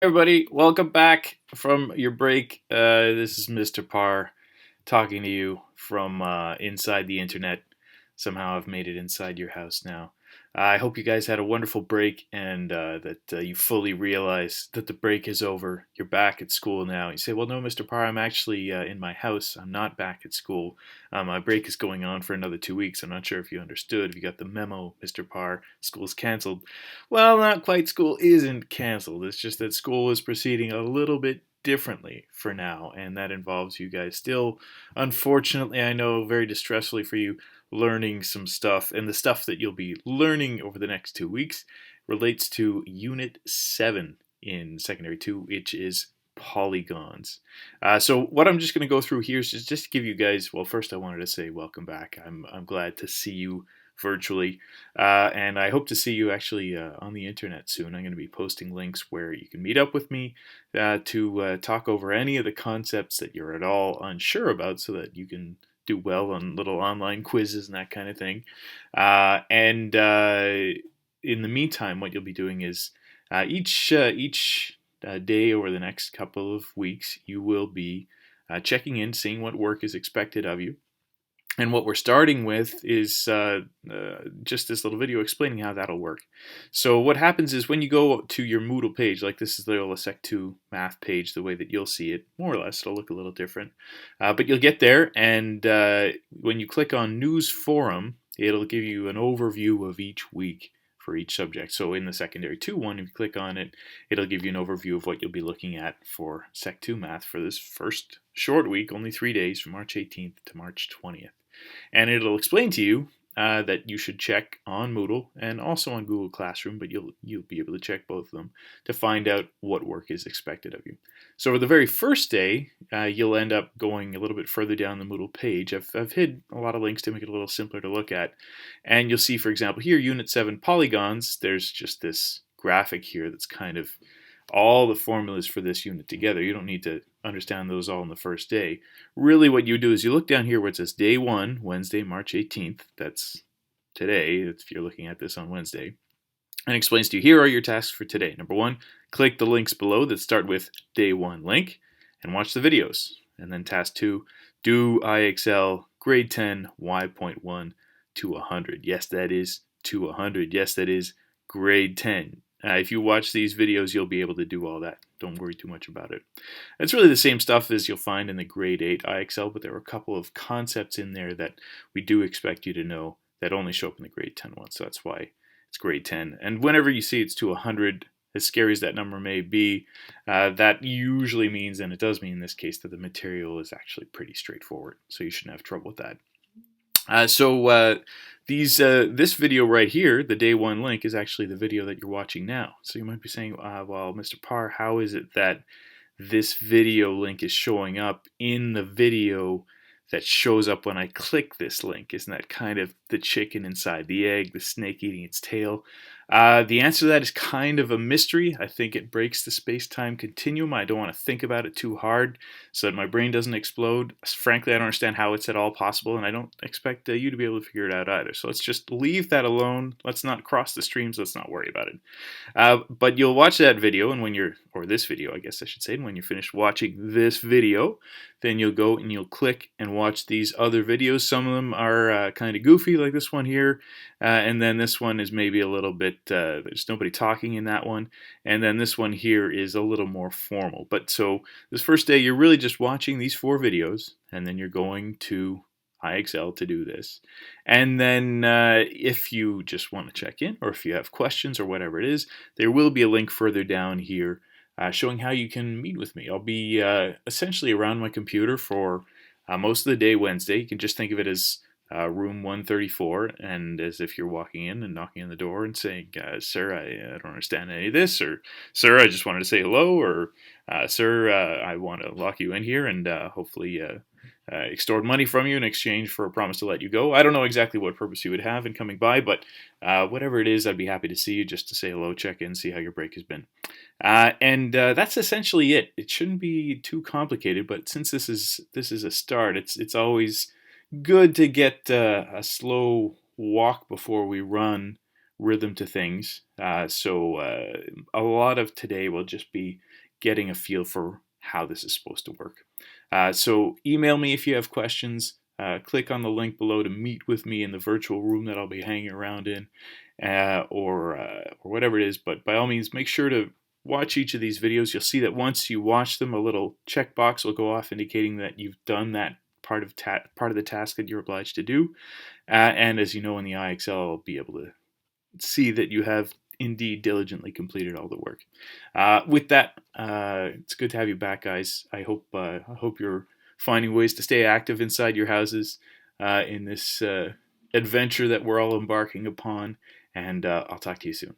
Everybody, welcome back from your break. This is Mr. Parr talking to you from inside the internet. Somehow I've made it inside your house now. I hope you guys had a wonderful break and that you fully realize that the break is over. You're back at school now. You say, well, no, Mr. Parr, I'm actually in my house. I'm not back at school. My break is going on for another 2 weeks. I'm not sure if you understood, if you got the memo, Mr. Parr. School's canceled. Well, not quite. School isn't canceled. It's just that school is proceeding a little bit differently for now, and that involves you guys still, unfortunately, I know, very distressfully for you, learning some stuff. And the stuff that you'll be learning over the next 2 weeks relates to Unit 7 in Secondary 2, which is polygons. So what I'm just going to go through here is just to give you guys, well, first I wanted to say welcome back. I'm glad to see you virtually. And I hope to see you actually on the internet soon. I'm going to be posting links where you can meet up with me to talk over any of the concepts that you're at all unsure about so that you can do well on little online quizzes and that kind of thing. And in the meantime, what you'll be doing is each day over the next couple of weeks, you will be checking in, seeing what work is expected of you. And what we're starting with is just this little video explaining how that'll work. So what happens is when you go to your Moodle page, like this is the Loyola Sec 2 math page, the way that you'll see it, more or less, it'll look a little different. But you'll get there, and when you click on News Forum, it'll give you an overview of each week for each subject. So in the Secondary 2 one, if you click on it, it'll give you an overview of what you'll be looking at for Sec 2 math for this first short week, only 3 days, from March 18th to March 20th. And it'll explain to you that you should check on Moodle and also on Google Classroom, but you'll be able to check both of them to find out what work is expected of you. So for the very first day, you'll end up going a little bit further down the Moodle page. I've hid a lot of links to make it a little simpler to look at. And you'll see, for example, here, Unit 7 polygons, there's just this graphic here that's kind of all the formulas for this unit together. You don't need to understand those all in the first day. Really what you do is you look down here where it says Day 1, Wednesday, March 18th. That's today, if you're looking at this on Wednesday. And it explains to you, here are your tasks for today. Number 1, click the links below that start with Day 1 link and watch the videos. And then task 2, do IXL grade 10 Y.1 to 100. Yes, that is to 100. Yes, that is grade 10. If you watch these videos, you'll be able to do all that. Don't worry too much about it. It's really the same stuff as you'll find in the grade 8 IXL, but there are a couple of concepts in there that we do expect you to know that only show up in the grade 10 one. So that's why it's grade 10. And whenever you see it's to 100, as scary as that number may be, that usually means, and it does mean in this case, that the material is actually pretty straightforward. So you shouldn't have trouble with that. This video right here, the Day 1 link, is actually the video that you're watching now. So you might be saying, well, Mr. Parr, how is it that this video link is showing up in the video that shows up when I click this link? Isn't that kind of the chicken inside the egg, the snake eating its tail? The answer to that is kind of a mystery. I think it breaks the space-time continuum. I don't want to think about it too hard so that my brain doesn't explode. Frankly, I don't understand how it's at all possible, and I don't expect you to be able to figure it out either. So let's just leave that alone. Let's not cross the streams. Let's not worry about it. But you'll watch that video, and or this video, I guess I should say, and when you're finished watching this video, then you'll go and you'll click and watch these other videos. Some of them are kind of goofy, like this one here, and then this one is maybe a little bit, there's nobody talking in that one, and then this one here is a little more formal. But so this first day, you're really just watching these 4 videos, and then you're going to IXL to do this. And then if you just want to check in, or if you have questions or whatever it is, there will be a link further down here showing how you can meet with me. I'll be essentially around my computer for most of the day Wednesday. You can just think of it as room 134, and as if you're walking in and knocking on the door and saying, sir, I don't understand any of this, or sir, I just wanted to say hello, or sir, I want to lock you in here and hopefully extort money from you in exchange for a promise to let you go. I don't know exactly what purpose you would have in coming by, but whatever it is, I'd be happy to see you just to say hello, check in, see how your break has been. And that's essentially it. It shouldn't be too complicated, but since this is a start, it's always good to get a slow walk before we run rhythm to things. So a lot of today will just be getting a feel for how this is supposed to work. So email me if you have questions. Click on the link below to meet with me in the virtual room that I'll be hanging around in, or whatever it is. But by all means, make sure to watch each of these videos. You'll see that once you watch them, a little checkbox will go off indicating that you've done that part of the task that you're obliged to do. And as you know, in the IXL, I'll be able to see that you have indeed diligently completed all the work. With that, it's good to have you back, guys. I hope you're finding ways to stay active inside your houses in this adventure that we're all embarking upon. And I'll talk to you soon.